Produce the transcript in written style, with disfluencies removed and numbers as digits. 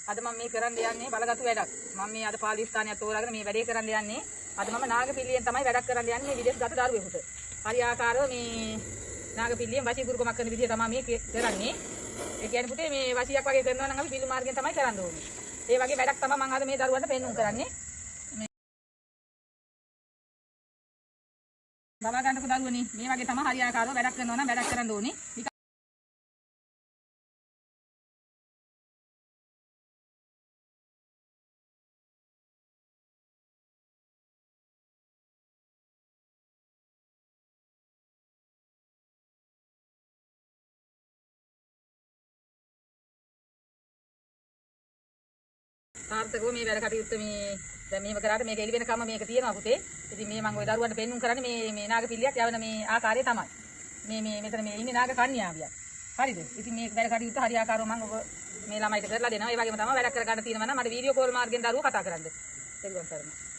අද මම මේ කරන්න යන්නේ බලගතු වැඩක්. මම මේ අද පාලි ස්ථානයක් තෝරාගෙන මේ වැඩේ කරන්න යන්නේ. අද මම නාගපිල්ලියෙන් තමයි වැඩක් කරන්න යන්නේ මේ විදේශ ගත දරුවෙකුට. හරියාකාරව මේ නාගපිල්ලියෙන් වශී ගුරුකමක් කරන විදිහ තමයි මේ කරන්නේ. ඒ කියන්නේ පුතේ මේ වශියක් වගේ කරනවා නම් අපි පිළි මාර්ගයෙන් තමයි කරන්න ඕනේ. ඒ වගේ වැඩක් තමයි මම අද මේ දරුවන්ට පෙන්වුම් කරන්නේ. බබා ගන්නකො දරුවනේ මේ වගේ තමයි හරියාකාරව වැඩක් කරනවා නම් වැඩක් කරන්න ඕනේ. සාර්ථකව මේ වැඩ කටයුත්ත මේ දැන් මේව කරාට මේක එළි වෙනකම්ම මේක තියෙනවා පුතේ. ඉතින් මේ මම ওই දරුවන්ට පෙන්වුම් කරන්නේ මේ නාගපිල්ලියක් යවන මේ ආකාරය තමයි. මේ මෙතන මේ ඉන්නේ නාග කන්‍යාවියක්. හරිද? ඉතින් මේ වැඩ කටයුත්ත හරියාකාරව මම ඔබ මේ ළමයිට කරලා දෙනවා. ඒ වගේම තමයි වැඩක් කර ගන්න තියෙනවා නම් මට වීඩියෝ කෝල් මාර්ගයෙන් දරුවෝ කතා කරන්න. තෙරුවන් සරණයි.